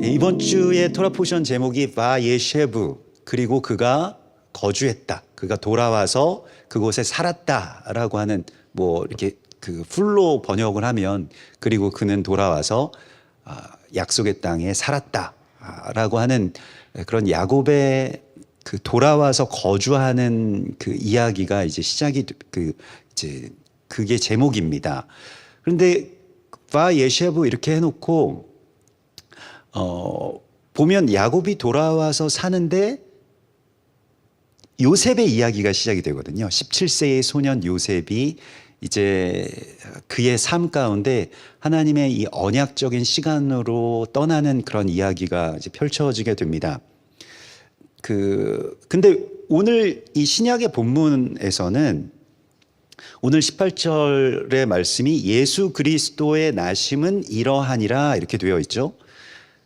이번 주의 토라 포션 제목이 바예셰브, 그리고 그가 거주했다, 그가 돌아와서 그곳에 살았다라고 하는, 뭐 이렇게 그 풀로 번역을 하면 그리고 그는 돌아와서 약속의 땅에 살았다라고 하는 그런 야곱의 그 돌아와서 거주하는 그 이야기가 이제 시작이 이제 그게 제목입니다. 그런데 바예셰브 이렇게 해놓고 보면 야곱이 돌아와서 사는데 요셉의 이야기가 시작이 되거든요. 17세의 소년 요셉이 이제 그의 삶 가운데 하나님의 이 언약적인 시간으로 떠나는 그런 이야기가 이제 펼쳐지게 됩니다. 근데 오늘 이 신약의 본문에서는 오늘 18절의 말씀이 예수 그리스도의 나심은 이러하니라 이렇게 되어 있죠.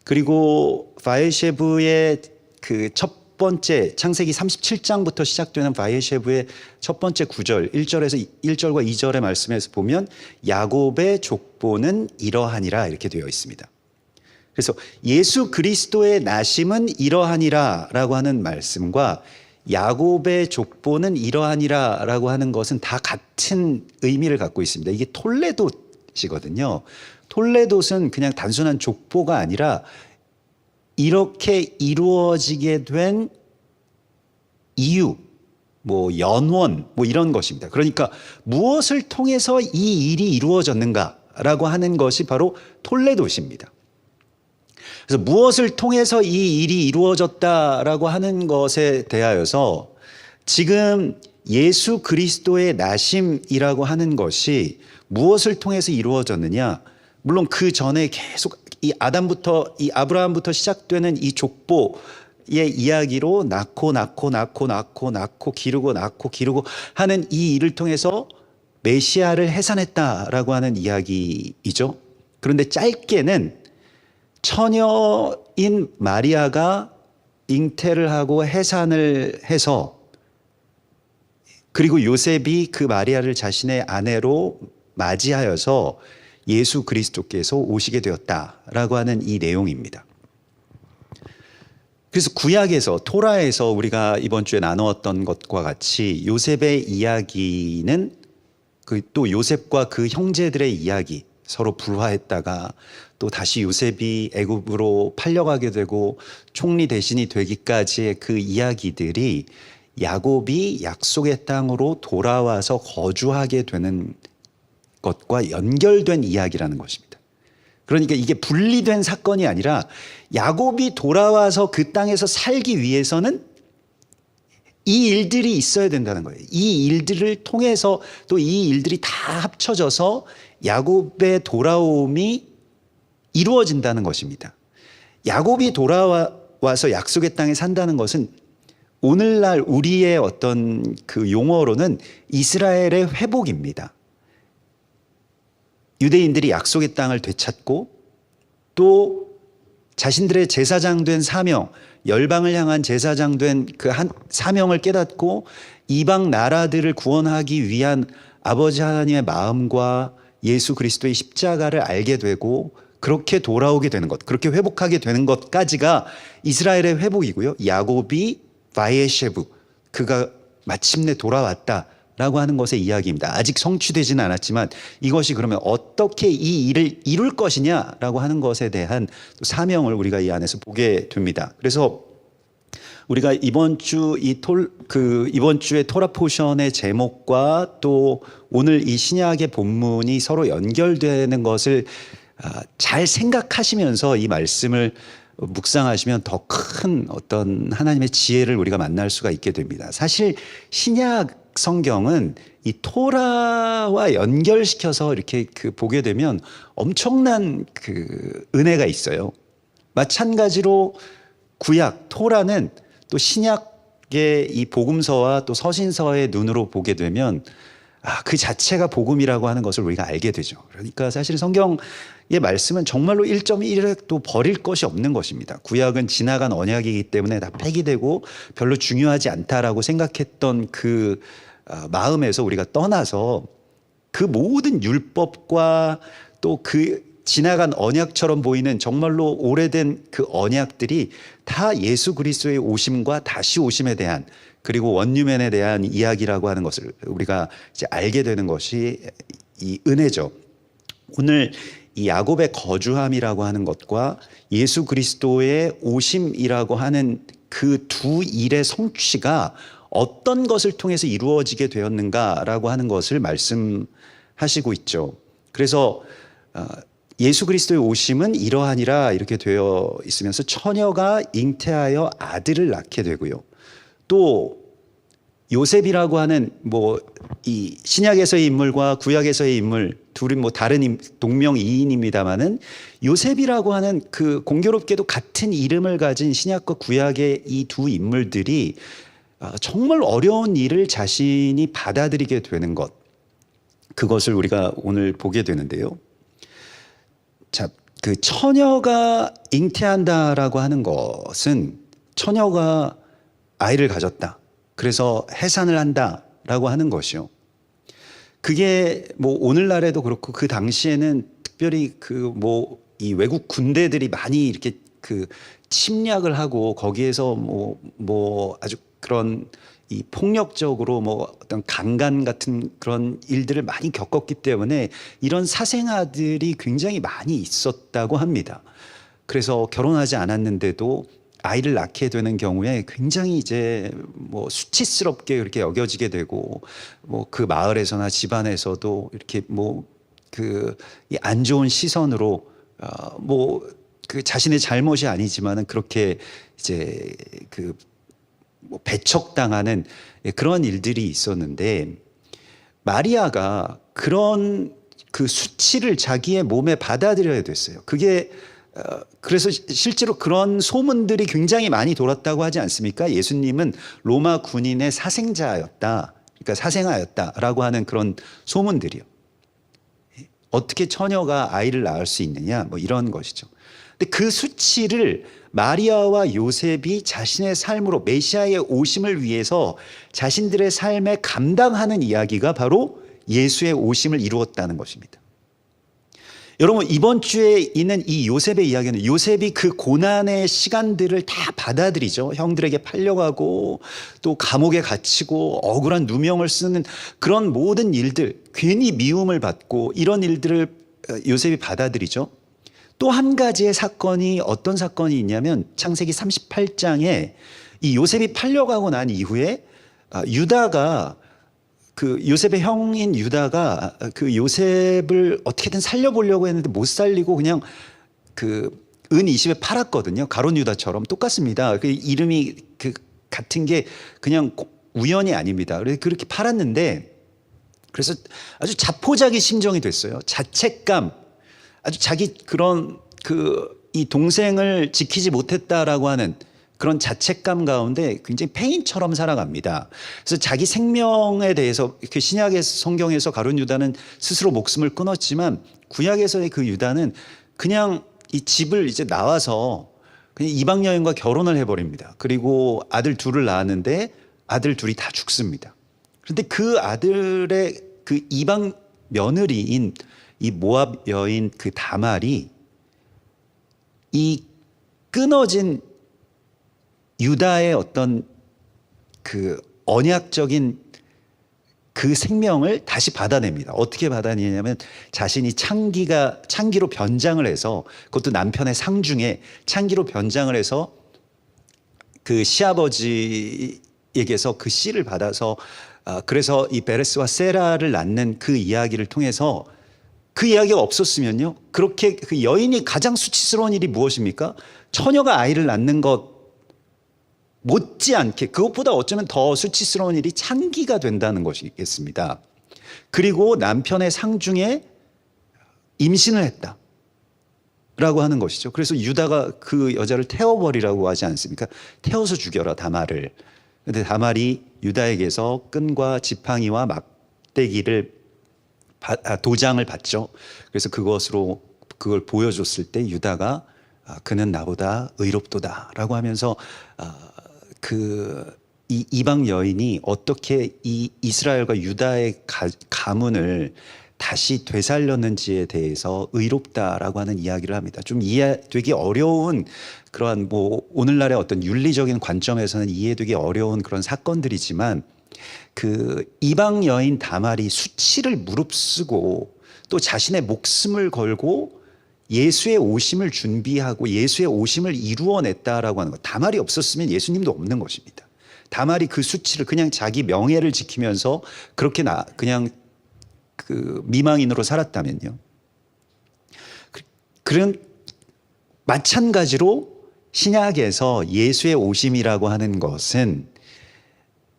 그리고 바예셰브의 그 첫 번째 창세기 37장부터 시작되는 바예셰브의 첫 번째 구절 1절과 2절의 말씀에서 보면 야곱의 족보는 이러하니라 이렇게 되어 있습니다. 그래서 예수 그리스도의 나심은 이러하니라 라고 하는 말씀과 야곱의 족보는 이러하니라 라고 하는 것은 다 같은 의미를 갖고 있습니다. 이게 톨레돗이거든요. 톨레돗은 그냥 단순한 족보가 아니라 이렇게 이루어지게 된 이유, 뭐 연원, 뭐 이런 것입니다. 그러니까 무엇을 통해서 이 일이 이루어졌는가라고 하는 것이 바로 톨레돗입니다. 그래서 무엇을 통해서 이 일이 이루어졌다라고 하는 것에 대하여서 지금 예수 그리스도의 나심이라고 하는 것이 무엇을 통해서 이루어졌느냐? 물론 그 전에 계속 이 아브라함부터 시작되는 이 족보의 이야기로 낳고 기르고 하는 이 일을 통해서 메시아를 해산했다라고 하는 이야기이죠. 그런데 짧게는 처녀인 마리아가 잉태를 하고 해산을 해서 그리고 요셉이 그 마리아를 자신의 아내로 맞이하여서 예수 그리스도께서 오시게 되었다라고 하는 이 내용입니다. 그래서 구약에서 토라에서 우리가 이번 주에 나누었던 것과 같이 요셉의 이야기는 또 요셉과 그 형제들의 이야기, 서로 불화했다가 또 다시 요셉이 애굽으로 팔려가게 되고 총리 대신이 되기까지의 그 이야기들이 야곱이 약속의 땅으로 돌아와서 거주하게 되는 것과 연결된 이야기라는 것입니다. 그러니까 이게 분리된 사건이 아니라 야곱이 돌아와서 그 땅에서 살기 위해서는 이 일들이 있어야 된다는 거예요. 이 일들을 통해서 또 이 일들이 다 합쳐져서 야곱의 돌아옴이 이루어진다는 것입니다. 야곱이 돌아와서 약속의 땅에 산다는 것은 오늘날 우리의 어떤 그 용어로는 이스라엘의 회복입니다. 유대인들이 약속의 땅을 되찾고 또 자신들의 제사장 된 사명, 열방을 향한 제사장 된 그 한 사명을 깨닫고 이방 나라들을 구원하기 위한 아버지 하나님의 마음과 예수 그리스도의 십자가를 알게 되고 그렇게 돌아오게 되는 것, 그렇게 회복하게 되는 것까지가 이스라엘의 회복이고요. 야곱이 바예셰브, 그가 마침내 돌아왔다라고 하는 것의 이야기입니다. 아직 성취되지는 않았지만 이것이 그러면 어떻게 이 일을 이룰 것이냐라고 하는 것에 대한 사명을 우리가 이 안에서 보게 됩니다. 그래서 우리가 이번 주의 토라 포션의 제목과 또 오늘 이 신약의 본문이 서로 연결되는 것을 잘 생각하시면서 이 말씀을 묵상하시면 더 큰 어떤 하나님의 지혜를 우리가 만날 수가 있게 됩니다. 사실 신약 성경은 이 토라와 연결시켜서 이렇게 보게 되면 엄청난 은혜가 있어요. 마찬가지로 구약 토라는 또 신약의 이 복음서와 또 서신서의 눈으로 보게 되면 그 자체가 복음이라고 하는 것을 우리가 알게 되죠. 그러니까 사실 성경의 말씀은 정말로 1.1획도 버릴 것이 없는 것입니다. 구약은 지나간 언약이기 때문에 다 폐기되고 별로 중요하지 않다라고 생각했던 그 마음에서 우리가 떠나서 그 모든 율법과 또 그 지나간 언약처럼 보이는 정말로 오래된 그 언약들이 다 예수 그리스도의 오심과 다시 오심에 대한, 그리고 원유면에 대한 이야기라고 하는 것을 우리가 이제 알게 되는 것이 이 은혜죠. 오늘 이 야곱의 거주함이라고 하는 것과 예수 그리스도의 오심이라고 하는 그 두 일의 성취가 어떤 것을 통해서 이루어지게 되었는가라고 하는 것을 말씀하시고 있죠. 그래서 예수 그리스도의 오심은 이러하니라 이렇게 되어 있으면서 처녀가 잉태하여 아들을 낳게 되고요. 또 요셉이라고 하는 뭐 이 신약에서의 인물과 구약에서의 인물 둘이 뭐 다른 동명이인입니다마는 요셉이라고 하는 그 공교롭게도 같은 이름을 가진 신약과 구약의 이 두 인물들이 정말 어려운 일을 자신이 받아들이게 되는 것, 그것을 우리가 오늘 보게 되는데요. 자, 그 처녀가 잉태한다라고 하는 것은 처녀가 아이를 가졌다, 그래서 해산을 한다라고 하는 것이요. 그게 뭐 오늘날에도 그렇고 그 당시에는 특별히 그 뭐 이 외국 군대들이 많이 이렇게 그 침략을 하고 거기에서 뭐 아주 그런 이 폭력적으로 뭐 어떤 강간 같은 그런 일들을 많이 겪었기 때문에 이런 사생아들이 굉장히 많이 있었다고 합니다. 그래서 결혼하지 않았는데도 아이를 낳게 되는 경우에 굉장히 이제 뭐 수치스럽게 그렇게 여겨지게 되고, 뭐 그 마을에서나 집안에서도 이렇게 뭐 그 안 좋은 시선으로 뭐 그 자신의 잘못이 아니지만은 그렇게 이제 그 뭐 배척당하는 그런 일들이 있었는데, 마리아가 그런 그 수치를 자기의 몸에 받아들여야 됐어요. 그게 그래서 실제로 그런 소문들이 굉장히 많이 돌았다고 하지 않습니까? 예수님은 로마 군인의 사생자였다, 그러니까 사생아였다라고 하는 그런 소문들이요. 어떻게 처녀가 아이를 낳을 수 있느냐, 뭐 이런 것이죠. 근데 그 수치를 마리아와 요셉이 자신의 삶으로 메시아의 오심을 위해서 자신들의 삶에 감당하는 이야기가 바로 예수의 오심을 이루었다는 것입니다. 여러분, 이번 주에 있는 이 요셉의 이야기는 요셉이 그 고난의 시간들을 다 받아들이죠. 형들에게 팔려가고 또 감옥에 갇히고 억울한 누명을 쓰는 그런 모든 일들, 괜히 미움을 받고 이런 일들을 요셉이 받아들이죠. 또 한 가지의 사건이 어떤 사건이 있냐면 창세기 38장에 이 요셉이 팔려가고 난 이후에 유다가 그 요셉의 형인 유다가 그 요셉을 어떻게든 살려보려고 했는데 못 살리고 그냥 그 은 20에 팔았거든요. 가룟 유다처럼 똑같습니다. 그 이름이 그 같은 게 그냥 우연이 아닙니다. 그래서 그렇게 팔았는데, 그래서 아주 자포자기 심정이 됐어요. 자책감, 아주 자기 그런 그 이 동생을 지키지 못했다라고 하는 그런 자책감 가운데 굉장히 폐인처럼 살아갑니다. 그래서 자기 생명에 대해서 그 신약의 성경에서 가룟 유다는 스스로 목숨을 끊었지만 구약에서의 그 유다는 그냥 이 집을 이제 나와서 그냥 이방 여인과 결혼을 해버립니다. 그리고 아들 둘을 낳았는데 아들 둘이 다 죽습니다. 그런데 그 아들의 그 이방 며느리인 이 모압 여인 그 다말이 이 끊어진 유다의 어떤 그 언약적인 그 생명을 다시 받아냅니다. 어떻게 받아내냐면 자신이 창기로 변장을 해서, 그것도 남편의 상중에 창기로 변장을 해서 그 시아버지에게서 그 씨를 받아서 그래서 이 베레스와 세라를 낳는 그 이야기를 통해서, 그 이야기가 없었으면요, 그렇게 그 여인이 가장 수치스러운 일이 무엇입니까? 처녀가 아이를 낳는 것 못지않게, 그것보다 어쩌면 더 수치스러운 일이 창기가 된다는 것이겠습니다. 그리고 남편의 상중에 임신을 했다라고 하는 것이죠. 그래서 유다가 그 여자를 태워버리라고 하지 않습니까? 태워서 죽여라 다말을. 그런데 다말이 유다에게서 끈과 지팡이와 막대기를 도장을 받죠. 그래서 그걸 보여줬을 때 유다가 그는 나보다 의롭도다라고 하면서 이 이방 여인이 어떻게 이 이스라엘과 유다의 가문을 다시 되살렸는지에 대해서 의롭다라고 하는 이야기를 합니다. 좀 이해되기 어려운 그러한 뭐 오늘날의 어떤 윤리적인 관점에서는 이해되기 어려운 그런 사건들이지만 그 이방 여인 다말이 수치를 무릅쓰고 또 자신의 목숨을 걸고 예수의 오심을 준비하고 예수의 오심을 이루어냈다라고 하는 것. 다말이 없었으면 예수님도 없는 것입니다. 다말이 그 수치를 그냥 자기 명예를 지키면서 그렇게 그냥 그 미망인으로 살았다면요. 그런 마찬가지로 신약에서 예수의 오심이라고 하는 것은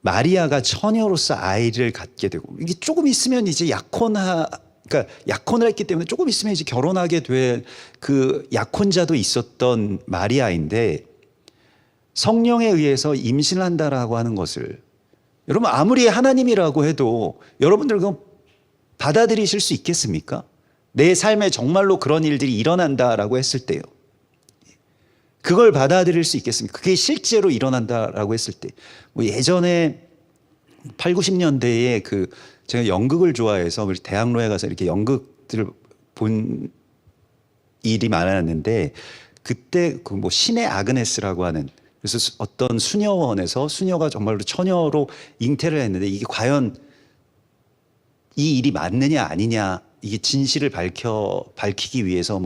마리아가 처녀로서 아이를 갖게 되고 이게 조금 있으면 이제 그러니까 약혼을 했기 때문에 조금 있으면 이제 결혼하게 될 그 약혼자도 있었던 마리아인데 성령에 의해서 임신을 한다라고 하는 것을 여러분 아무리 하나님이라고 해도 여러분들 그건 받아들이실 수 있겠습니까? 내 삶에 정말로 그런 일들이 일어난다라고 했을 때요. 그걸 받아들일 수 있겠습니까? 그게 실제로 일어난다라고 했을 때. 뭐 예전에 8, 90년대에 그 제가 연극을 좋아해서 우리 대학로에 가서 이렇게 연극들을 본 일이 많았는데 그때 그 뭐 신의 아그네스라고 하는 그래서 어떤 수녀원에서 수녀가 정말로 처녀로 잉태를 했는데 이게 과연 이 일이 맞느냐 아니냐 이게 진실을 밝히기 위해서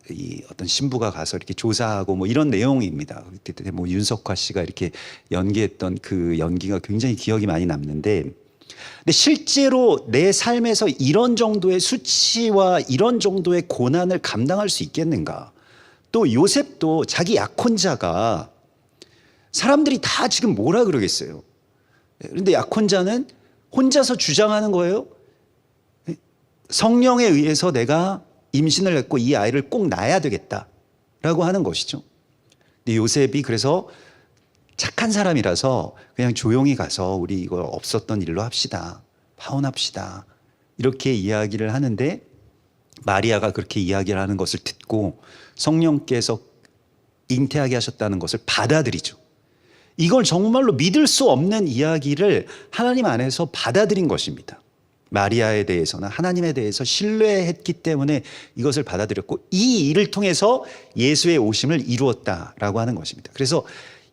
이 어떤 신부가 가서 이렇게 조사하고 뭐 이런 내용입니다. 그때 뭐 윤석화 씨가 이렇게 연기했던 그 연기가 굉장히 기억이 많이 남는데 근데 실제로 내 삶에서 이런 정도의 수치와 이런 정도의 고난을 감당할 수 있겠는가? 또 요셉도 자기 약혼자가 사람들이 다 지금 뭐라 그러겠어요. 그런데 약혼자는 혼자서 주장하는 거예요. 성령에 의해서 내가 임신을 했고 이 아이를 꼭 낳아야 되겠다라고 하는 것이죠. 근데 요셉이 그래서 착한 사람이라서 그냥 조용히 가서 우리 이거 없었던 일로 합시다. 파혼합시다. 이렇게 이야기를 하는데 마리아가 그렇게 이야기를 하는 것을 듣고 성령께서 잉태하게 하셨다는 것을 받아들이죠. 이걸 정말로 믿을 수 없는 이야기를 하나님 안에서 받아들인 것입니다. 마리아에 대해서는 하나님에 대해서 신뢰했기 때문에 이것을 받아들였고 이 일을 통해서 예수의 오심을 이루었다라고 하는 것입니다. 그래서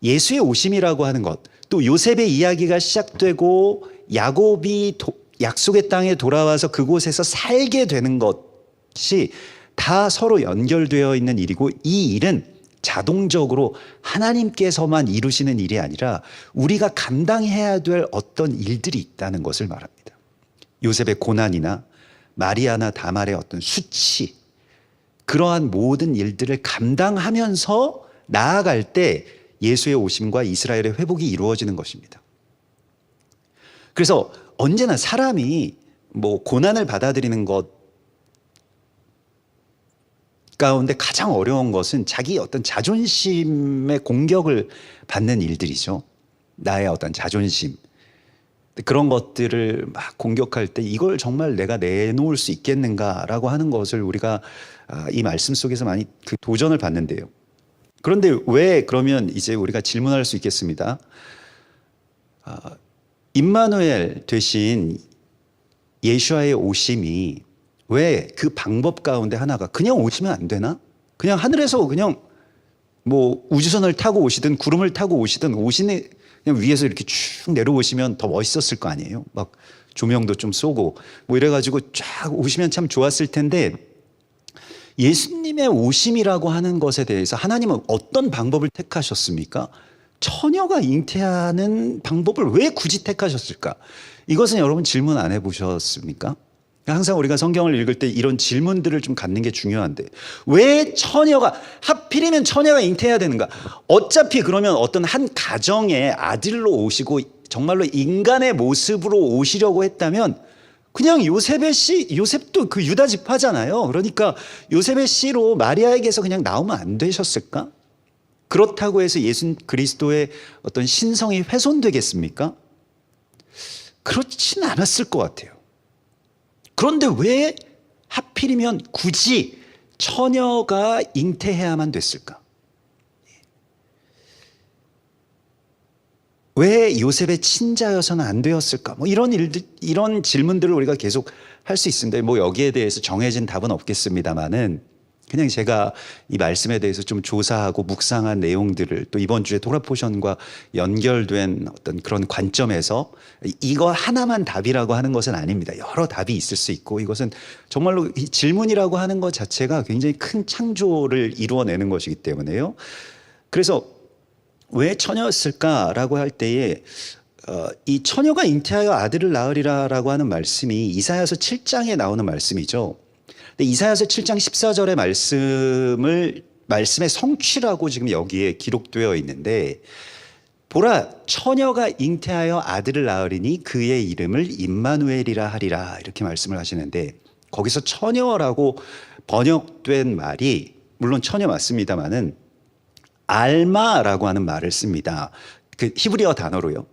예수의 오심이라고 하는 것, 또 요셉의 이야기가 시작되고 야곱이 약속의 땅에 돌아와서 그곳에서 살게 되는 것이 다 서로 연결되어 있는 일이고 이 일은 자동적으로 하나님께서만 이루시는 일이 아니라 우리가 감당해야 될 어떤 일들이 있다는 것을 말합니다. 요셉의 고난이나 마리아나 다말의 어떤 수치, 그러한 모든 일들을 감당하면서 나아갈 때 예수의 오심과 이스라엘의 회복이 이루어지는 것입니다. 그래서 언제나 사람이 뭐 고난을 받아들이는 것 가운데 가장 어려운 것은 자기 어떤 자존심의 공격을 받는 일들이죠. 나의 어떤 자존심. 그런 것들을 막 공격할 때 이걸 정말 내가 내놓을 수 있겠는가라고 하는 것을 우리가 이 말씀 속에서 많이 그 도전을 받는데요. 그런데 왜 그러면 이제 우리가 질문할 수 있겠습니다. 임마누엘 되신 예수와의 오심이 왜 그 방법 가운데 하나가 그냥 오시면 안 되나? 그냥 하늘에서 그냥 뭐 우주선을 타고 오시든 구름을 타고 오시든 오시는 그냥 위에서 이렇게 쭉 내려오시면 더 멋있었을 거 아니에요. 막 조명도 좀 쏘고 뭐 이래가지고 쫙 오시면 참 좋았을 텐데 예수님의 오심이라고 하는 것에 대해서 하나님은 어떤 방법을 택하셨습니까? 처녀가 잉태하는 방법을 왜 굳이 택하셨을까? 이것은 여러분 질문 안 해보셨습니까? 항상 우리가 성경을 읽을 때 이런 질문들을 좀 갖는 게 중요한데 왜 하필이면 처녀가 잉태해야 되는가? 어차피 그러면 어떤 한 가정의 아들로 오시고 정말로 인간의 모습으로 오시려고 했다면 그냥 요셉도 그 유다 지파잖아요. 그러니까 요셉의 씨로 마리아에게서 그냥 나오면 안 되셨을까? 그렇다고 해서 예수 그리스도의 어떤 신성이 훼손되겠습니까? 그렇진 않았을 것 같아요. 그런데 왜 하필이면 굳이 처녀가 잉태해야만 됐을까? 왜 요셉의 친자여서는 안 되었을까? 뭐 이런 질문들을 우리가 계속 할 수 있습니다. 뭐 여기에 대해서 정해진 답은 없겠습니다만은 그냥 제가 이 말씀에 대해서 좀 조사하고 묵상한 내용들을 또 이번 주에 토라 포션과 연결된 어떤 그런 관점에서 이거 하나만 답이라고 하는 것은 아닙니다. 여러 답이 있을 수 있고 이것은 정말로 이 질문이라고 하는 것 자체가 굉장히 큰 창조를 이루어내는 것이기 때문에요. 그래서 왜 처녀였을까라고 할 때에 이 처녀가 잉태하여 아들을 낳으리라라고 하는 말씀이 이사야서 7장에 나오는 말씀이죠. 근데 이사야서 7장 14절의 말씀의 성취라고 지금 여기에 기록되어 있는데 보라 처녀가 잉태하여 아들을 낳으리니 그의 이름을 임마누엘이라 하리라 이렇게 말씀을 하시는데 거기서 처녀라고 번역된 말이 물론 처녀 맞습니다만은 알마라고 하는 말을 씁니다. 그 히브리어 단어로요.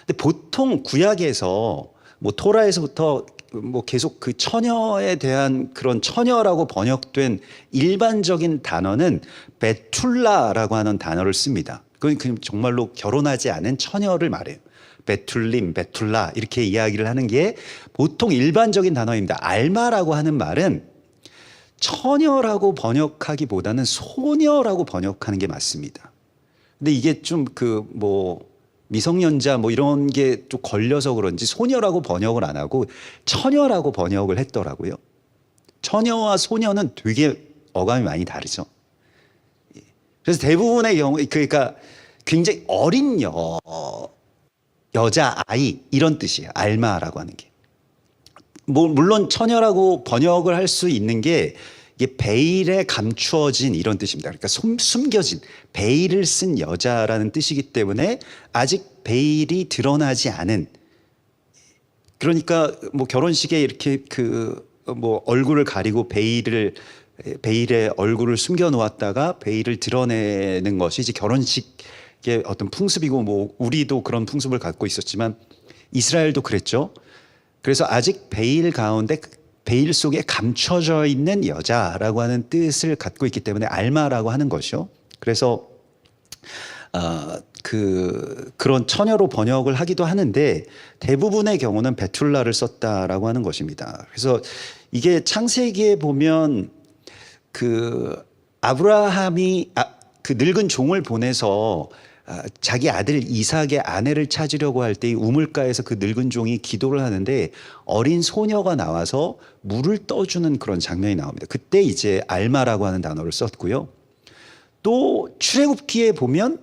근데 보통 구약에서 뭐 토라에서부터 뭐 계속 그 처녀에 대한 그런 처녀라고 번역된 일반적인 단어는 베툴라라고 하는 단어를 씁니다. 그건 그냥 정말로 결혼하지 않은 처녀를 말해요. 베툴림, 베툴라 이렇게 이야기를 하는 게 보통 일반적인 단어입니다. 알마라고 하는 말은 처녀라고 번역하기보다는 소녀라고 번역하는 게 맞습니다. 근데 이게 좀 그 뭐 미성년자 뭐 이런 게 좀 걸려서 그런지 소녀라고 번역을 안 하고 처녀라고 번역을 했더라고요. 처녀와 소녀는 되게 어감이 많이 다르죠. 그래서 대부분의 경우 그러니까 굉장히 어린 여자 아이 이런 뜻이에요. 알마라고 하는 게. 뭐 물론 처녀라고 번역을 할 수 있는 게 이게 베일에 감추어진 이런 뜻입니다. 그러니까 숨겨진 베일을 쓴 여자라는 뜻이기 때문에 아직 베일이 드러나지 않은 그러니까 뭐 결혼식에 이렇게 그 뭐 얼굴을 가리고 베일에 얼굴을 숨겨 놓았다가 베일을 드러내는 것이 이제 결혼식의 어떤 풍습이고 뭐 우리도 그런 풍습을 갖고 있었지만 이스라엘도 그랬죠. 그래서 아직 베일 가운데 베일 속에 감춰져 있는 여자라고 하는 뜻을 갖고 있기 때문에 알마라고 하는 것이요. 그래서 그런 처녀로 번역을 하기도 하는데 대부분의 경우는 베툴라를 썼다라고 하는 것입니다. 그래서 이게 창세기에 보면 그 아브라함이 그 늙은 종을 보내서 자기 아들 이삭의 아내를 찾으려고 할 때 우물가에서 그 늙은 종이 기도를 하는데 어린 소녀가 나와서 물을 떠주는 그런 장면이 나옵니다. 그때 이제 알마라고 하는 단어를 썼고요. 또 출애굽기에 보면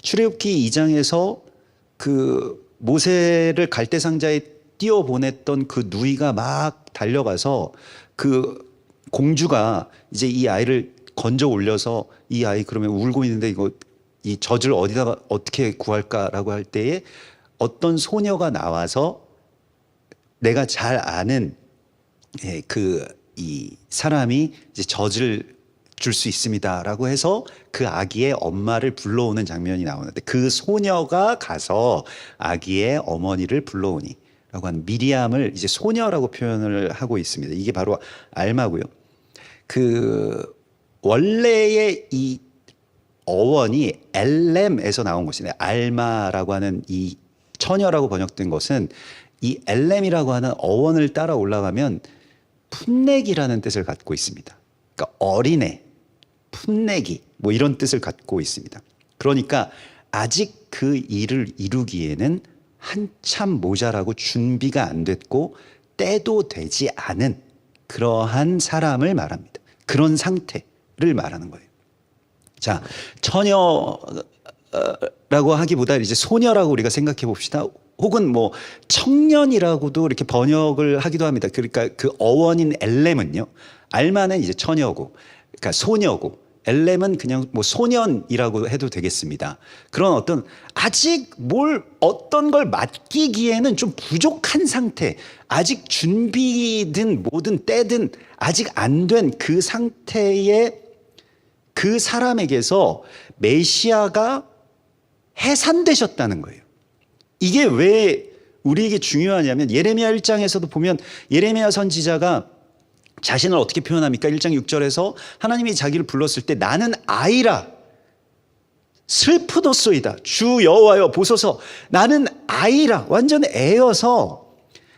출애굽기 2장에서 그 모세를 갈대상자에 띄워 보냈던 그 누이가 막 달려가서 그 공주가 이제 이 아이를 건져 올려서 이 아이 그러면 울고 있는데 이거 이 젖을 어디다가 어떻게 구할까라고 할 때에 어떤 소녀가 나와서 내가 잘 아는 이 사람이 이제 젖을 줄 수 있습니다라고 해서 그 아기의 엄마를 불러오는 장면이 나오는데 그 소녀가 가서 아기의 어머니를 불러오니라고 하는 미리암을 이제 소녀라고 표현을 하고 있습니다. 이게 바로 알마고요. 그 원래의 이 어원이 엘렘에서 나온 것이네. 알마라고 하는 이 처녀라고 번역된 것은 이 엘렘이라고 하는 어원을 따라 올라가면 풋내기라는 뜻을 갖고 있습니다. 그러니까 어린애, 풋내기 뭐 이런 뜻을 갖고 있습니다. 그러니까 아직 그 일을 이루기에는 한참 모자라고 준비가 안 됐고 때도 되지 않은 그러한 사람을 말합니다. 그런 상태를 말하는 거예요. 자, 처녀라고 하기보다 이제 소녀라고 우리가 생각해 봅시다. 혹은 뭐 청년이라고도 이렇게 번역을 하기도 합니다. 그러니까 그 어원인 엘렘은요. 알마는 이제 처녀고, 그러니까 소녀고, 엘렘은 그냥 뭐 소년이라고 해도 되겠습니다. 그런 어떤 아직 어떤 걸 맡기기에는 좀 부족한 상태, 아직 준비든 뭐든 때든 아직 안 된 그 상태의 그 사람에게서 메시아가 해산되셨다는 거예요. 이게 왜 우리에게 중요하냐면 예레미야 1장에서도 보면 예레미야 선지자가 자신을 어떻게 표현합니까? 1장 6절에서 하나님이 자기를 불렀을 때 나는 아이라 슬프도소이다. 주 여호와여 보소서 나는 아이라 완전 애여서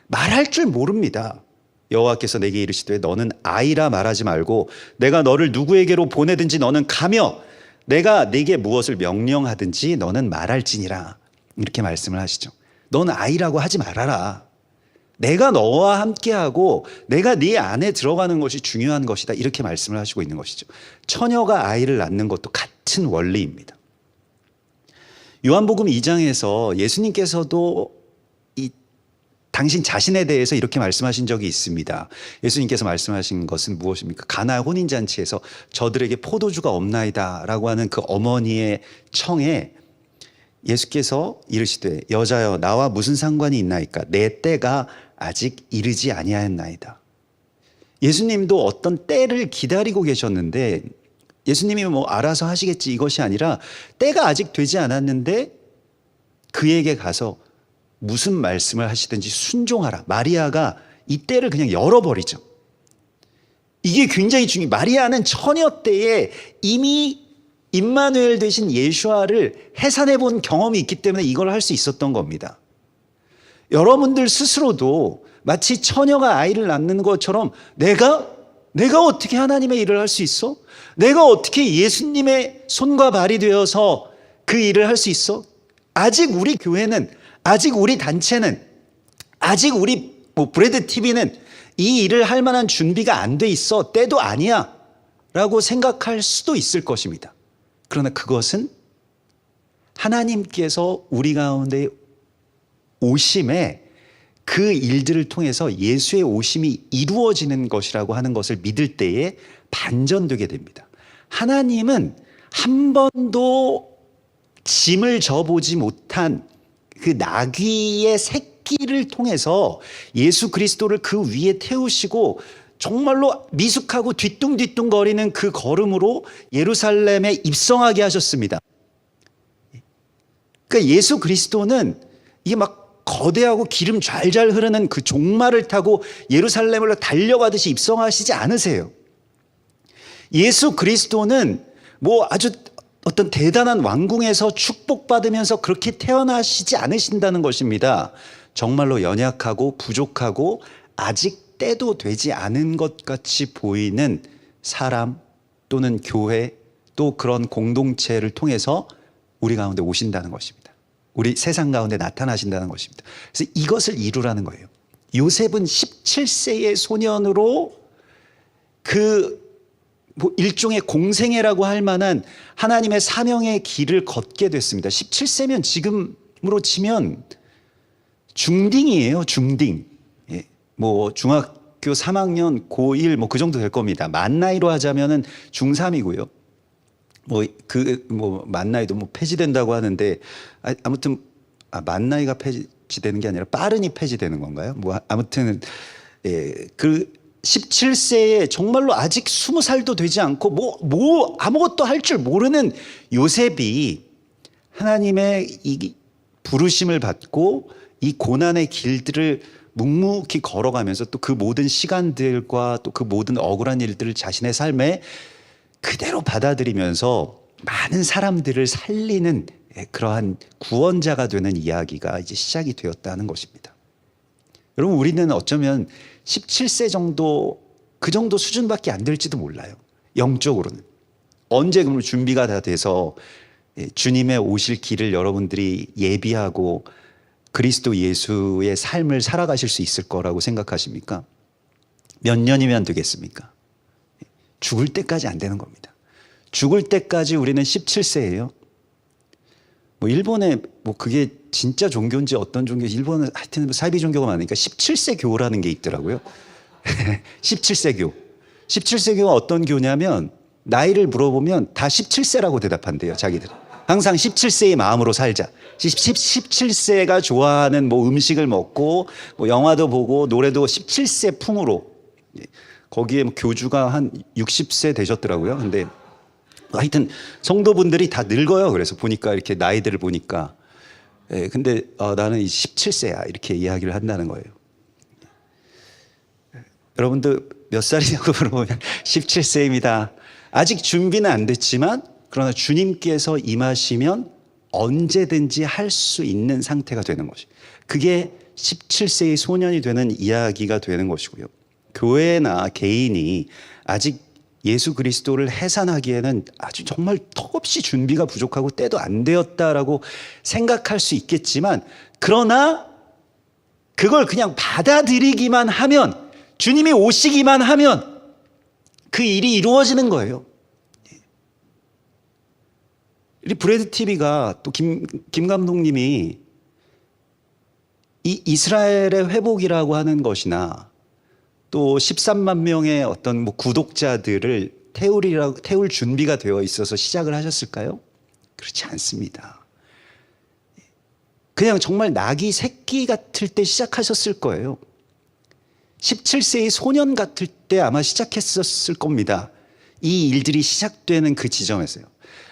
말할 줄 모릅니다. 여호와께서 내게 이르시되 너는 아이라 말하지 말고 내가 너를 누구에게로 보내든지 너는 가며 내가 네게 무엇을 명령하든지 너는 말할지니라. 이렇게 말씀을 하시죠. 너는 아이라고 하지 말아라. 내가 너와 함께하고 내가 네 안에 들어가는 것이 중요한 것이다. 이렇게 말씀을 하시고 있는 것이죠. 처녀가 아이를 낳는 것도 같은 원리입니다. 요한복음 2장에서 예수님께서도 당신 자신에 대해서 이렇게 말씀하신 적이 있습니다. 예수님께서 말씀하신 것은 무엇입니까? 가나 혼인잔치에서 저들에게 포도주가 없나이다 라고 하는 그 어머니의 청에 예수께서 이르시되 여자여 나와 무슨 상관이 있나이까? 내 때가 아직 이르지 아니하였나이다. 예수님도 어떤 때를 기다리고 계셨는데 예수님이 뭐 알아서 하시겠지 이것이 아니라 때가 아직 되지 않았는데 그에게 가서 무슨 말씀을 하시든지 순종하라. 마리아가 이 때를 그냥 열어버리죠. 이게 굉장히 중요해요. 마리아는 처녀 때에 이미 임마누엘 되신 예수아를 해산해 본 경험이 있기 때문에 이걸 할 수 있었던 겁니다. 여러분들 스스로도 마치 처녀가 아이를 낳는 것처럼 내가 어떻게 하나님의 일을 할 수 있어? 내가 어떻게 예수님의 손과 발이 되어서 그 일을 할 수 있어? 아직 우리 교회는, 아직 우리 단체는, 아직 우리 브레드 TV는 이 일을 할 만한 준비가 안 돼 있어. 때도 아니야. 라고 생각할 수도 있을 것입니다. 그러나 그것은 하나님께서 우리 가운데 오심에 그 일들을 통해서 예수의 오심이 이루어지는 것이라고 하는 것을 믿을 때에 반전되게 됩니다. 하나님은 한 번도 짐을 져보지 못한 그 나귀의 새끼를 통해서 예수 그리스도를 그 위에 태우시고 정말로 미숙하고 뒤뚱뒤뚱거리는 그 걸음으로 예루살렘에 입성하게 하셨습니다. 그러니까 예수 그리스도는 이게 막 거대하고 기름 좔좔 흐르는 그 종말을 타고 예루살렘으로 달려가듯이 입성하시지 않으세요. 예수 그리스도는 뭐 아주 어떤 대단한 왕궁에서 축복받으면서 그렇게 태어나시지 않으신다는 것입니다. 정말로 연약하고 부족하고 아직 때도 되지 않은 것 같이 보이는 사람 또는 교회 또 그런 공동체를 통해서 우리 가운데 오신다는 것입니다. 우리 세상 가운데 나타나신다는 것입니다. 그래서 이것을 이루라는 거예요. 요셉은 17세의 소년으로 뭐 일종의 공생애라고 할 만한 하나님의 사명의 길을 걷게 됐습니다. 17세면 지금으로 치면 중딩이에요. 중딩. 예. 뭐 중학교 3학년 고1 뭐 그 정도 될 겁니다. 만 나이로 하자면은 중3이고요. 만 나이도 뭐 폐지된다고 하는데 아무튼 만 나이가 폐지되는 게 아니라 빠른이 폐지되는 건가요? 뭐 아무튼 그 17세에 정말로 아직 20살도 되지 않고 뭐 아무것도 할 줄 모르는 요셉이 하나님의 이 부르심을 받고 이 고난의 길들을 묵묵히 걸어가면서 또 그 모든 시간들과 또 그 모든 억울한 일들을 자신의 삶에 그대로 받아들이면서 많은 사람들을 살리는 그러한 구원자가 되는 이야기가 이제 시작이 되었다는 것입니다. 여러분 우리는 어쩌면 17세 정도 그 정도 수준밖에 안 될지도 몰라요. 영적으로는. 언제 그러면 준비가 다 돼서 주님의 오실 길을 여러분들이 예비하고 그리스도 예수의 삶을 살아가실 수 있을 거라고 생각하십니까? 몇 년이면 되겠습니까? 죽을 때까지 안 되는 겁니다. 죽을 때까지 우리는 17세예요. 뭐 일본에 뭐 그게 진짜 종교인지 어떤 종교인지 일본은 하여튼 사이비 종교가 많으니까 17세 교라는 게 있더라고요. 17세 교. 17세 교가 어떤 교냐면 나이를 물어보면 다 17세라고 대답한대요. 자기들. 항상 17세의 마음으로 살자. 17세가 좋아하는 뭐 음식을 먹고 뭐 영화도 보고 노래도 17세 풍으로. 거기에 뭐 교주가 한 60세 되셨더라고요. 근데 하여튼 성도분들이 다 늙어요. 그래서 보니까 이렇게 나이들을 보니까 근데 나는 17세야 이렇게 이야기를 한다는 거예요. 여러분들 몇 살이냐고 물어보면 17세입니다. 아직 준비는 안 됐지만 그러나 주님께서 임하시면 언제든지 할 수 있는 상태가 되는 것이. 그게 17세의 소년이 되는 이야기가 되는 것이고요. 교회나 개인이 아직 예수 그리스도를 해산하기에는 아주 정말 턱없이 준비가 부족하고 때도 안 되었다라고 생각할 수 있겠지만, 그러나 그걸 그냥 받아들이기만 하면, 주님이 오시기만 하면 그 일이 이루어지는 거예요. 우리 브래드 TV가 또 김 감독님이 이 이스라엘의 회복이라고 하는 것이나 또 13만 명의 어떤 뭐 구독자들을 태울 준비가 되어 있어서 시작을 하셨을까요? 그렇지 않습니다. 그냥 정말 낙이 새끼 같을 때 시작하셨을 거예요. 17세의 소년 같을 때 아마 시작했었을 겁니다. 이 일들이 시작되는 그 지점에서요.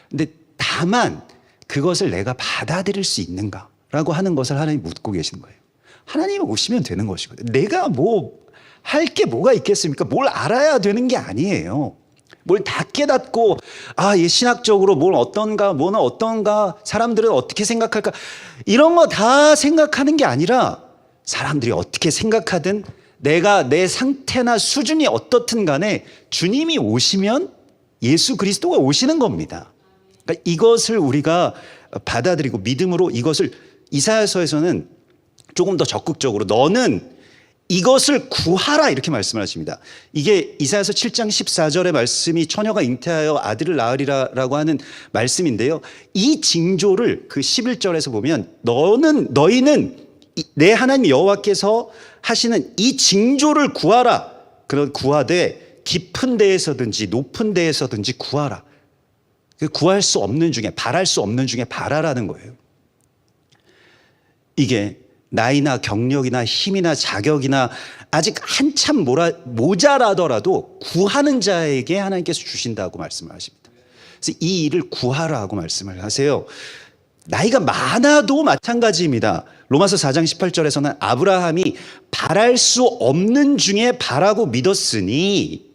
근데 다만 그것을 내가 받아들일 수 있는가라고 하는 것을 하나님 묻고 계시는 거예요. 하나님이 오시면 되는 것이거든요. 내가 뭐 할 게 뭐가 있겠습니까? 뭘 알아야 되는 게 아니에요. 뭘 다 깨닫고 신학적으로 뭘 어떤가, 뭐는 어떤가, 사람들은 어떻게 생각할까, 이런 거 다 생각하는 게 아니라 사람들이 어떻게 생각하든 내가 내 상태나 수준이 어떻든 간에 주님이 오시면 예수 그리스도가 오시는 겁니다. 그러니까 이것을 우리가 받아들이고 믿음으로 이것을, 이사야서에서는 조금 더 적극적으로 너는 이것을 구하라 이렇게 말씀을 하십니다. 이게 이사야서 7장 14절의 말씀이 처녀가 잉태하여 아들을 낳으리라라고 하는 말씀인데요. 이 징조를 그 11절에서 보면 너희는 내 하나님 여호와께서 하시는 이 징조를 구하라. 그런 구하되 깊은 데에서든지 높은 데에서든지 구하라. 구할 수 없는 중에, 바랄 수 없는 중에 바라라는 거예요. 이게 나이나 경력이나 힘이나 자격이나 아직 한참 모자라더라도 구하는 자에게 하나님께서 주신다고 말씀을 하십니다. 그래서 이 일을 구하라고 말씀을 하세요. 나이가 많아도 마찬가지입니다. 로마서 4장 18절에서는 아브라함이 바랄 수 없는 중에 바라고 믿었으니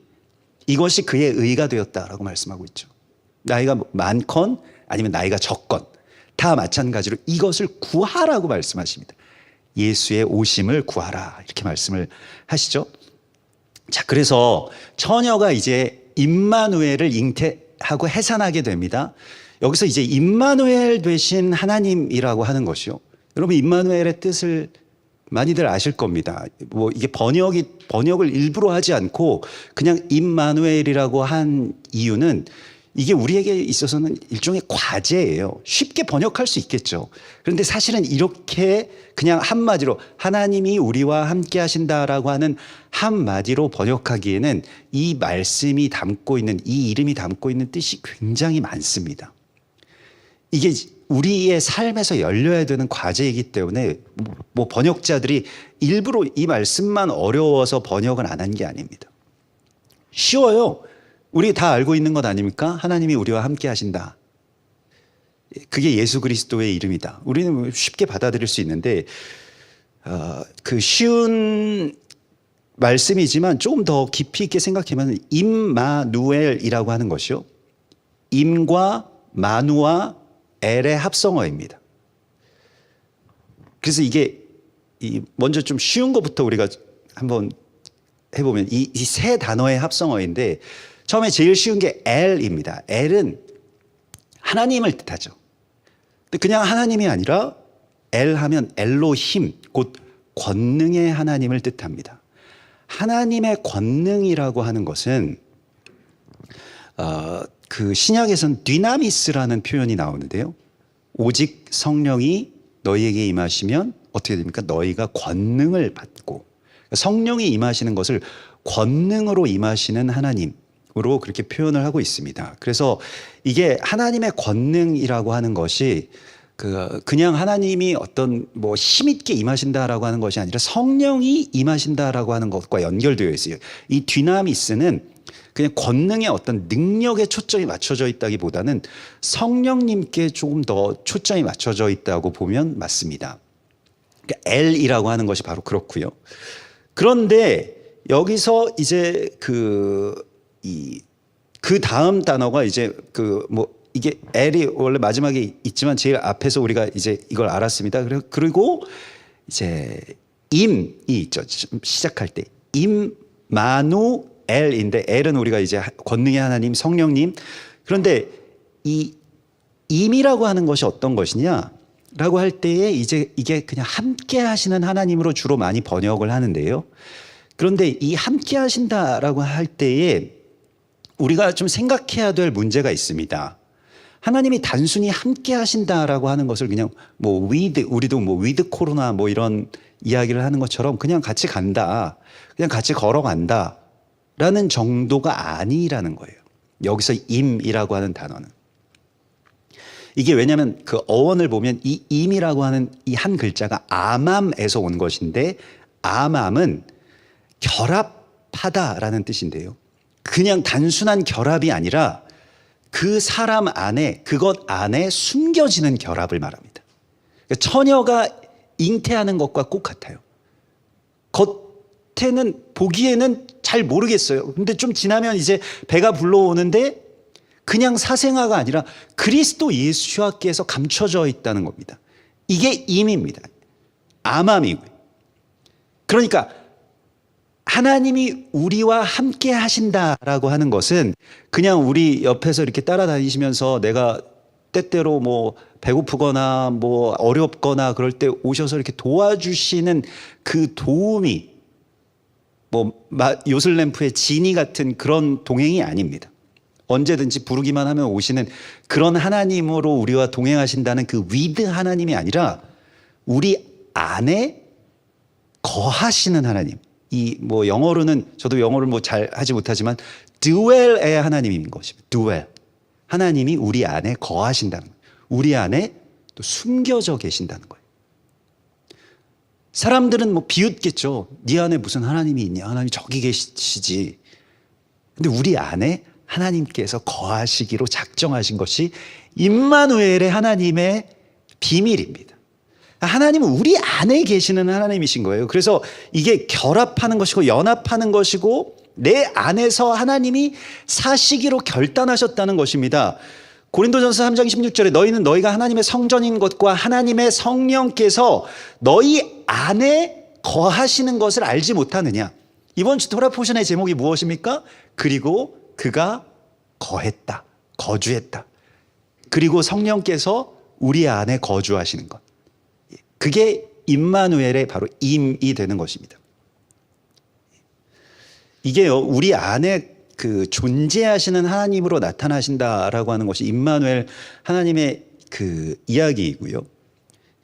이것이 그의 의가 되었다라고 말씀하고 있죠. 나이가 많건 아니면 나이가 적건 다 마찬가지로 이것을 구하라고 말씀하십니다. 예수의 오심을 구하라 이렇게 말씀을 하시죠. 자, 그래서 처녀가 이제 임마누엘을 잉태하고 해산하게 됩니다. 여기서 이제 임마누엘 되신 하나님이라고 하는 것이요. 여러분 임마누엘의 뜻을 많이들 아실 겁니다. 뭐 이게 번역을 일부러 하지 않고 그냥 임마누엘이라고 한 이유는 이게 우리에게 있어서는 일종의 과제예요. 쉽게 번역할 수 있겠죠. 그런데 사실은 이렇게 그냥 한마디로 하나님이 우리와 함께 하신다라고 하는 한마디로 번역하기에는 이 말씀이 담고 있는, 이 이름이 담고 있는 뜻이 굉장히 많습니다. 이게 우리의 삶에서 열려야 되는 과제이기 때문에 뭐 번역자들이 일부러 이 말씀만 어려워서 번역을 안 한 게 아닙니다. 쉬워요. 우리 다 알고 있는 것 아닙니까? 하나님이 우리와 함께 하신다. 그게 예수 그리스도의 이름이다. 우리는 쉽게 받아들일 수 있는데 그 쉬운 말씀이지만 조금 더 깊이 있게 생각하면 임마누엘이라고 하는 것이요. 임과 마누와 엘의 합성어입니다. 그래서 이게 먼저 좀 쉬운 것부터 우리가 한번 해보면 이 세 단어의 합성어인데 처음에 제일 쉬운 게 엘입니다. 엘은 하나님을 뜻하죠. 근데 그냥 하나님이 아니라 엘 하면 엘로힘, 곧 권능의 하나님을 뜻합니다. 하나님의 권능이라고 하는 것은 그 신약에서는 디나미스라는 표현이 나오는데요. 오직 성령이 너희에게 임하시면 어떻게 됩니까? 너희가 권능을 받고, 성령이 임하시는 것을 권능으로 임하시는 하나님으로 그렇게 표현을 하고 있습니다. 그래서 이게 하나님의 권능이라고 하는 것이 그냥 하나님이 어떤 뭐 힘있게 임하신다라고 하는 것이 아니라 성령이 임하신다라고 하는 것과 연결되어 있어요. 이 디나미스는 그냥 권능의 어떤 능력에 초점이 맞춰져 있다기보다는 성령님께 조금 더 초점이 맞춰져 있다고 보면 맞습니다. 그러니까 L이라고 하는 것이 바로 그렇고요. 그런데 여기서 이제 그 다음 단어가 이제 이게 L이 원래 마지막에 있지만 제일 앞에서 우리가 이제 이걸 알았습니다. 그리고 이제 임이 있죠. 시작할 때 마누엘인데 엘은 우리가 이제 권능의 하나님, 성령님. 그런데 이 임이라고 하는 것이 어떤 것이냐라고 할 때에 이제 이게 그냥 함께 하시는 하나님으로 주로 많이 번역을 하는데요. 그런데 이 함께 하신다라고 할 때에 우리가 좀 생각해야 될 문제가 있습니다. 하나님이 단순히 함께 하신다라고 하는 것을 그냥 뭐 with, 우리도 뭐 with 코로나 뭐 이런 이야기를 하는 것처럼 그냥 같이 간다, 그냥 같이 걸어간다 라는 정도가 아니라는 거예요. 여기서 임이라고 하는 단어는. 이게 왜냐하면 그 어원을 보면 이 임이라고 하는 이 한 글자가 아맘에서 온 것인데, 아맘은 결합하다라는 뜻인데요. 그냥 단순한 결합이 아니라 그 사람 안에, 그것 안에 숨겨지는 결합을 말합니다. 그러니까 처녀가 잉태하는 것과 꼭 같아요. 겉에는 보기에는 잘 모르겠어요. 근데 좀 지나면 이제 배가 불러오는데 그냥 사생아가 아니라 그리스도 예수와께서 감춰져 있다는 겁니다. 이게 임입니다. 아맘이고요. 그러니까 하나님이 우리와 함께 하신다라고 하는 것은 그냥 우리 옆에서 이렇게 따라다니시면서 내가 때때로 뭐 배고프거나 뭐 어렵거나 그럴 때 오셔서 이렇게 도와주시는 그 도움이 뭐 요슬램프의 지니 같은 그런 동행이 아닙니다. 언제든지 부르기만 하면 오시는 그런 하나님으로 우리와 동행하신다는 그 위드 하나님이 아니라 우리 안에 거하시는 하나님. 이 뭐 영어로는, 저도 영어를 뭐 잘 하지 못하지만 dwell의 하나님인 것입니다. dwell. 하나님이 우리 안에 거하신다는 거예요. 우리 안에 또 숨겨져 계신다는 거예요. 사람들은 뭐 비웃겠죠. 네 안에 무슨 하나님이 있냐? 하나님이 저기 계시지. 근데 우리 안에 하나님께서 거하시기로 작정하신 것이 임마누엘의 하나님의 비밀입니다. 하나님은 우리 안에 계시는 하나님이신 거예요. 그래서 이게 결합하는 것이고 연합하는 것이고 내 안에서 하나님이 사시기로 결단하셨다는 것입니다. 고린도전서 3장 16절에 너희는 너희가 하나님의 성전인 것과 하나님의 성령께서 너희 안에 거하시는 것을 알지 못하느냐. 이번 주 토라 포션의 제목이 무엇입니까? 그리고 그가 거했다, 거주했다. 그리고 성령께서 우리 안에 거주하시는 것. 그게 임마누엘의 바로 임이 되는 것입니다. 이게요, 우리 안에 그 존재하시는 하나님으로 나타나신다라고 하는 것이 임마누엘 하나님의 그 이야기이고요.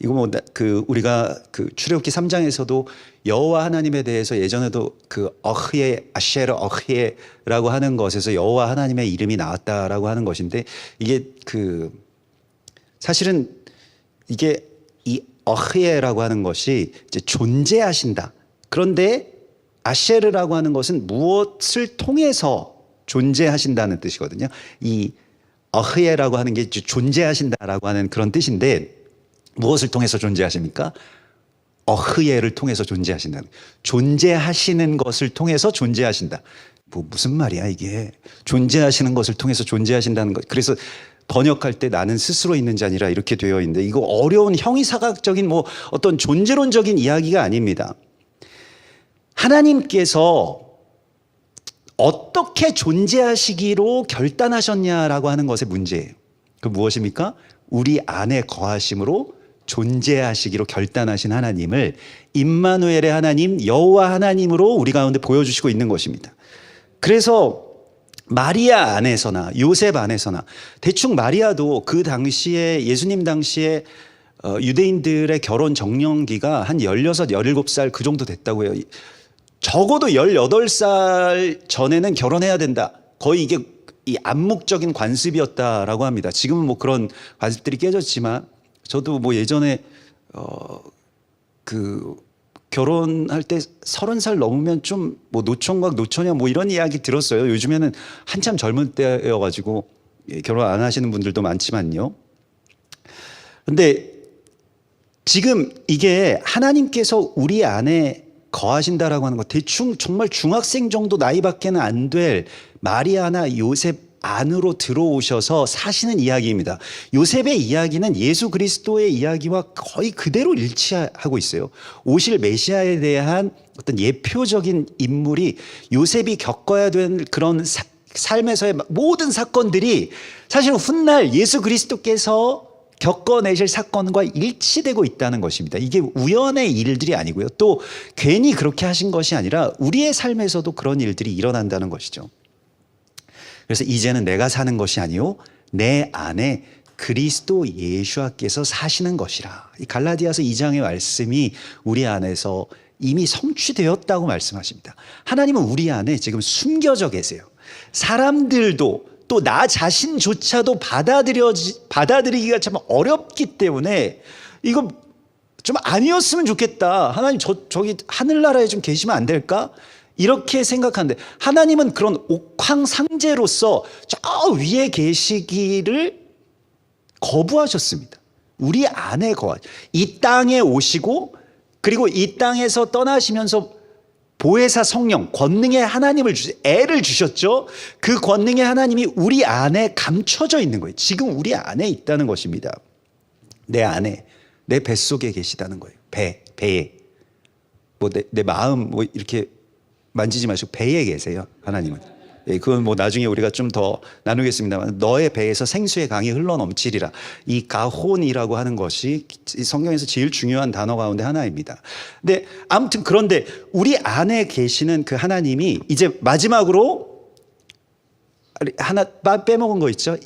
이거 뭐 그 우리가 그 출애굽기 3장에서도 여호와 하나님에 대해서 예전에도 그 어흐예 아셰르 어흐예라고 하는 것에서 여호와 하나님의 이름이 나왔다라고 하는 것인데, 이게 그 사실은 이게 이 어흐예라고 하는 것이 이제 존재하신다. 그런데 아셰르라고 하는 것은 무엇을 통해서 존재하신다는 뜻이거든요. 이 어흐예라고 하는 게 존재하신다라고 하는 그런 뜻인데, 무엇을 통해서 존재하십니까? 어흐예를 통해서 존재하신다. 존재하시는 것을 통해서 존재하신다. 뭐 무슨 말이야 이게? 존재하시는 것을 통해서 존재하신다는 것. 그래서 번역할 때 나는 스스로 있는 자 아니라 이렇게 되어 있는데, 이거 어려운 형이사각적인 뭐 어떤 존재론적인 이야기가 아닙니다. 하나님께서 어떻게 존재하시기로 결단하셨냐라고 하는 것의 문제예요. 그 무엇입니까? 우리 안에 거하심으로 존재하시기로 결단하신 하나님을 임마누엘의 하나님, 여호와 하나님으로 우리 가운데 보여주시고 있는 것입니다. 그래서 마리아 안에서나 요셉 안에서나, 대충 마리아도 그 당시에 예수님 당시에 유대인들의 결혼 정령기가 한 16, 17살 그 정도 됐다고 해요. 적어도 18살 전에는 결혼해야 된다. 거의 이게 이 암묵적인 관습이었다라고 합니다. 지금은 뭐 그런 관습들이 깨졌지만, 저도 뭐 예전에 그 결혼할 때 30살 넘으면 좀 뭐 노총각 노처녀 뭐 이런 이야기 들었어요. 요즘에는 한참 젊은 때여가지고 결혼 안 하시는 분들도 많지만요. 근데 지금 이게 하나님께서 우리 안에 거하신다라고 하는 거, 대충 정말 중학생 정도 나이밖에는 안 될 마리아나 요셉 안으로 들어오셔서 사시는 이야기입니다. 요셉의 이야기는 예수 그리스도의 이야기와 거의 그대로 일치하고 있어요. 오실 메시아에 대한 어떤 예표적인 인물이 요셉이 겪어야 되는 그런 삶에서의 모든 사건들이 사실 훗날 예수 그리스도께서 겪어내실 사건과 일치되고 있다는 것입니다. 이게 우연의 일들이 아니고요. 또 괜히 그렇게 하신 것이 아니라 우리의 삶에서도 그런 일들이 일어난다는 것이죠. 그래서 이제는 내가 사는 것이 아니요 내 안에 그리스도 예수께서 사시는 것이라. 이 갈라디아서 2장의 말씀이 우리 안에서 이미 성취되었다고 말씀하십니다. 하나님은 우리 안에 지금 숨겨져 계세요. 사람들도 또 나 자신조차도 받아들이기가 참 어렵기 때문에 이거 좀 아니었으면 좋겠다. 하나님 저기 하늘나라에 좀 계시면 안 될까? 이렇게 생각하는데 하나님은 그런 옥황상제로서 저 위에 계시기를 거부하셨습니다. 우리 안에 이 땅에 오시고 그리고 이 땅에서 떠나시면서 보혜사 성령, 권능의 하나님을 애를 주셨죠. 그 권능의 하나님이 우리 안에 감춰져 있는 거예요. 지금 우리 안에 있다는 것입니다. 내 안에, 내 뱃속에 계시다는 거예요. 배에. 뭐 내 마음 뭐 이렇게 만지지 마시고 배에 계세요. 하나님은. 예, 그건 뭐 나중에 우리가 좀 더 나누겠습니다만 너의 배에서 생수의 강이 흘러넘치리라. 이 가혼이라고 하는 것이 성경에서 제일 중요한 단어 가운데 하나입니다. 근데 아무튼 그런데 우리 안에 계시는 그 하나님이 이제 마지막으로 하나 빼먹은 거 있죠?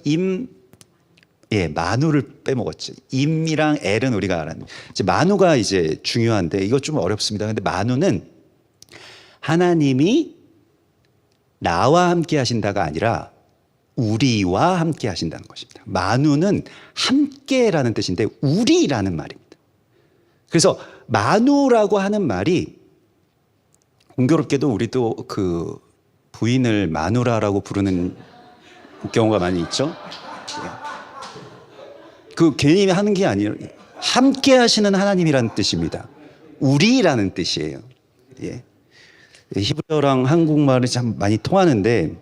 마누를 빼먹었죠. 임이랑 엘은 우리가 알았는데 이제 마누가 이제 중요한데 이거 좀 어렵습니다. 근데 마누는 하나님이 나와 함께 하신다가 아니라 우리와 함께 하신다는 것입니다. 마누는 함께라는 뜻인데 우리라는 말입니다. 그래서 마누라고 하는 말이 공교롭게도 우리도 그 부인을 마누라라고 부르는 경우가 많이 있죠. 그 괜히 하는 게 아니에요. 함께 하시는 하나님이라는 뜻입니다. 우리라는 뜻이에요. 예. 히브리어랑 한국말이 참 많이 통하는데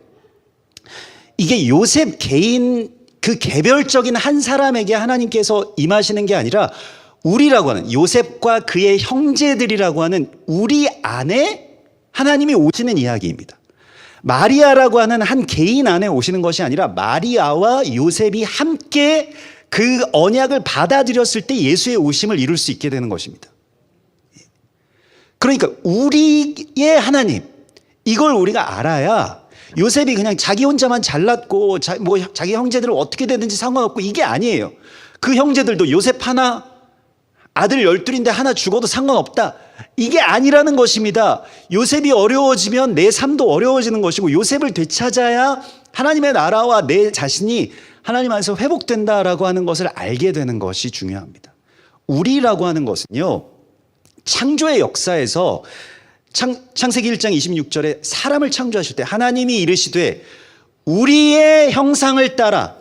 이게 요셉 개인 그 개별적인 한 사람에게 하나님께서 임하시는 게 아니라 우리라고 하는 요셉과 그의 형제들이라고 하는 우리 안에 하나님이 오시는 이야기입니다. 마리아라고 하는 한 개인 안에 오시는 것이 아니라 마리아와 요셉이 함께 그 언약을 받아들였을 때 예수의 오심을 이룰 수 있게 되는 것입니다. 그러니까 우리의 하나님 이걸 우리가 알아야 요셉이 그냥 자기 혼자만 잘났고 자기 형제들은 어떻게 되든지 상관없고 이게 아니에요. 그 형제들도 요셉 하나 아들 12인데 하나 죽어도 상관없다. 이게 아니라는 것입니다. 요셉이 어려워지면 내 삶도 어려워지는 것이고 요셉을 되찾아야 하나님의 나라와 내 자신이 하나님 안에서 회복된다라고 하는 것을 알게 되는 것이 중요합니다. 우리라고 하는 것은요. 창조의 역사에서 창세기 1장 26절에 사람을 창조하실 때 하나님이 이르시되 우리의 형상을 따라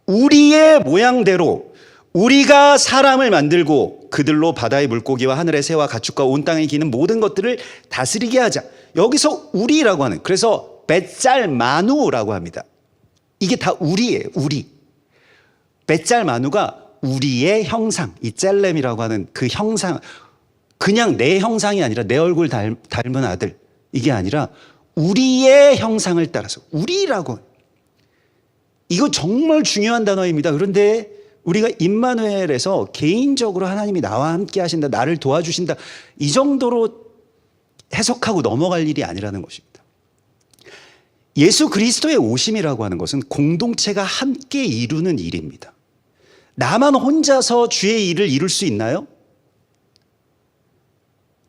우리의 모양대로 우리가 사람을 만들고 그들로 바다의 물고기와 하늘의 새와 가축과 온 땅에 기는 모든 것들을 다스리게 하자. 여기서 우리라고 하는 그래서 벳잘마누라고 합니다. 이게 다 우리예요. 우리. 벳잘마누가 우리의 형상 이 짤렘이라고 하는 그 형상 그냥 내 형상이 아니라 내 얼굴 닮은 아들 이게 아니라 우리의 형상을 따라서 우리라고 이거 정말 중요한 단어입니다. 그런데 우리가 임마누엘에서 개인적으로 하나님이 나와 함께 하신다 나를 도와주신다 이 정도로 해석하고 넘어갈 일이 아니라는 것입니다. 예수 그리스도의 오심이라고 하는 것은 공동체가 함께 이루는 일입니다. 나만 혼자서 주의 일을 이룰 수 있나요?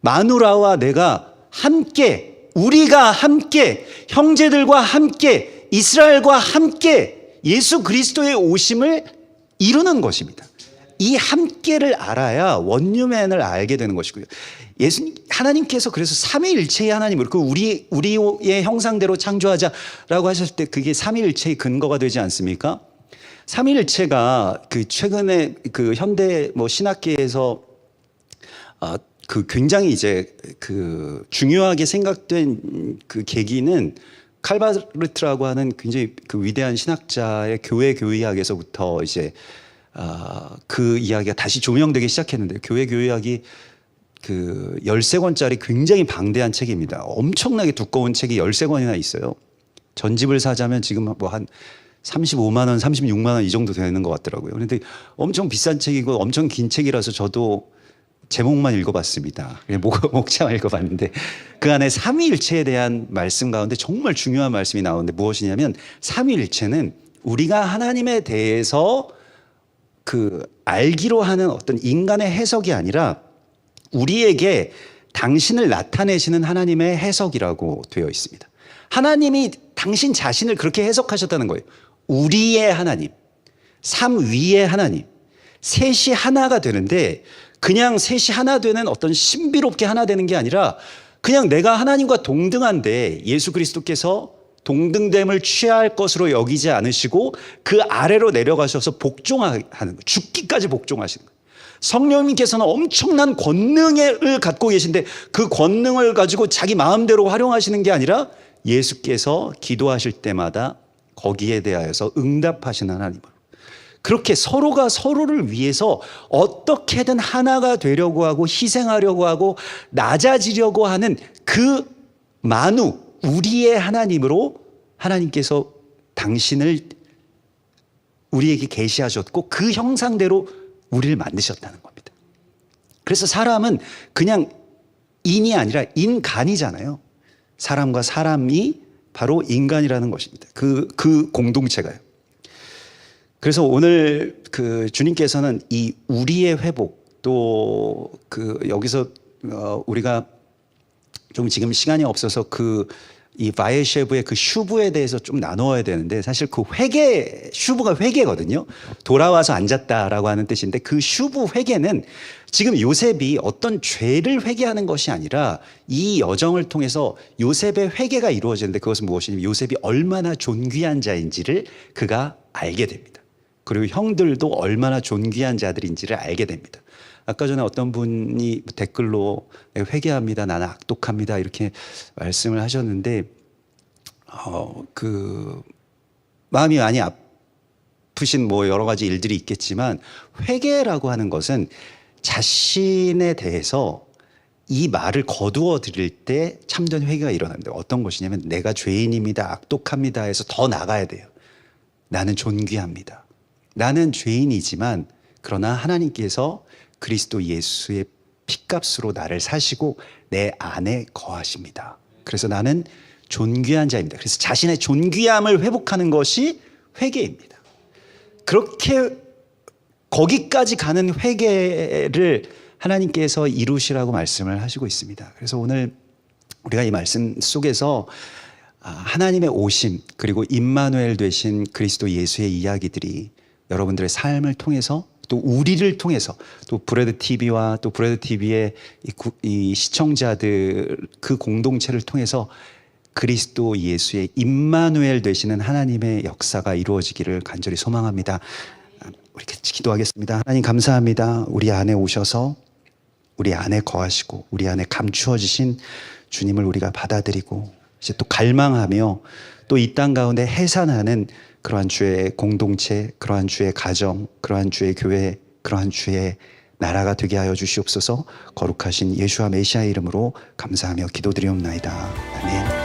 마누라와 내가 함께 우리가 함께 형제들과 함께 이스라엘과 함께 예수 그리스도의 오심을 이루는 것입니다. 이 함께를 알아야 원유맨을 알게 되는 것이고요. 예수님 하나님께서 그래서 삼위일체의 하나님으로 그 우리의 형상대로 창조하자라고 하셨을 때 그게 삼위일체의 근거가 되지 않습니까? 삼위일체가 그 최근에 그 현대 뭐 신학계에서 그 굉장히 이제 그 중요하게 생각된 그 계기는 칼바르트라고 하는 굉장히 그 위대한 신학자의 교회 교의학에서부터 이제 그 이야기가 다시 조명되기 시작했는데, 교회 교의학이 그 13권짜리 굉장히 방대한 책입니다. 엄청나게 두꺼운 책이 13권이나 있어요. 전집을 사자면 지금 뭐 한 35만 원, 36만 원 이 정도 되는 것 같더라고요. 그런데 엄청 비싼 책이고 엄청 긴 책이라서 저도 제목만 읽어봤습니다. 목차만 읽어봤는데 그 안에 삼위일체에 대한 말씀 가운데 정말 중요한 말씀이 나오는데 무엇이냐면, 삼위일체는 우리가 하나님에 대해서 그 알기로 하는 어떤 인간의 해석이 아니라 우리에게 당신을 나타내시는 하나님의 해석이라고 되어 있습니다. 하나님이 당신 자신을 그렇게 해석하셨다는 거예요. 우리의 하나님, 삼위의 하나님, 셋이 하나가 되는데 그냥 셋이 하나 되는 어떤 신비롭게 하나 되는 게 아니라 그냥 내가 하나님과 동등한데 예수 그리스도께서 동등됨을 취할 것으로 여기지 않으시고 그 아래로 내려가셔서 복종하는 거예요. 죽기까지 복종하시는 거예요. 성령님께서는 엄청난 권능을 갖고 계신데 그 권능을 가지고 자기 마음대로 활용하시는 게 아니라 예수께서 기도하실 때마다 거기에 대하여서 응답하시는 하나님으로, 그렇게 서로가 서로를 위해서 어떻게든 하나가 되려고 하고 희생하려고 하고 낮아지려고 하는 그 만우, 우리의 하나님으로 하나님께서 당신을 우리에게 계시하셨고 그 형상대로 우리를 만드셨다는 겁니다. 그래서 사람은 그냥 인이 아니라 인간이잖아요. 사람과 사람이 바로 인간이라는 것입니다. 그 공동체가요. 그래서 오늘 그 주님께서는 이 우리의 회복, 또 그 여기서 우리가 좀 지금 시간이 없어서 이 바에셰브의 그 슈브에 대해서 좀 나누어야 되는데, 사실 그 슈브가 회개거든요. 돌아와서 앉았다라고 하는 뜻인데, 그 슈브 회개는 지금 요셉이 어떤 죄를 회개하는 것이 아니라 이 여정을 통해서 요셉의 회개가 이루어지는데, 그것은 무엇이냐면 요셉이 얼마나 존귀한 자인지를 그가 알게 됩니다. 그리고 형들도 얼마나 존귀한 자들인지를 알게 됩니다. 아까 전에 어떤 분이 댓글로 회개합니다, 나는 악독합니다 이렇게 말씀을 하셨는데, 그 마음이 많이 아프신 뭐 여러 가지 일들이 있겠지만, 회개라고 하는 것은 자신에 대해서 이 말을 거두어 드릴 때 참된 회개가 일어납니다. 어떤 것이냐면, 내가 죄인입니다, 악독합니다 해서 더 나가야 돼요. 나는 존귀합니다. 나는 죄인이지만 그러나 하나님께서 그리스도 예수의 피값으로 나를 사시고 내 안에 거하십니다. 그래서 나는 존귀한 자입니다. 그래서 자신의 존귀함을 회복하는 것이 회개입니다. 그렇게 거기까지 가는 회개를 하나님께서 이루시라고 말씀을 하시고 있습니다. 그래서 오늘 우리가 이 말씀 속에서 하나님의 오심, 그리고 임마누엘 되신 그리스도 예수의 이야기들이 여러분들의 삶을 통해서, 또 우리를 통해서, 또 브레드 TV와 또 브레드 TV의 이 시청자들 그 공동체를 통해서 그리스도 예수의 임마누엘 되시는 하나님의 역사가 이루어지기를 간절히 소망합니다. 우리 같이 기도하겠습니다. 하나님 감사합니다. 우리 안에 오셔서 우리 안에 거하시고 우리 안에 감추어지신 주님을 우리가 받아들이고 이제 또 갈망하며 또 이 땅 가운데 해산하는 그러한 주의 공동체, 그러한 주의 가정, 그러한 주의 교회, 그러한 주의 나라가 되게 하여 주시옵소서. 거룩하신 예수와 메시아의 이름으로 감사하며 기도드리옵나이다. 아멘.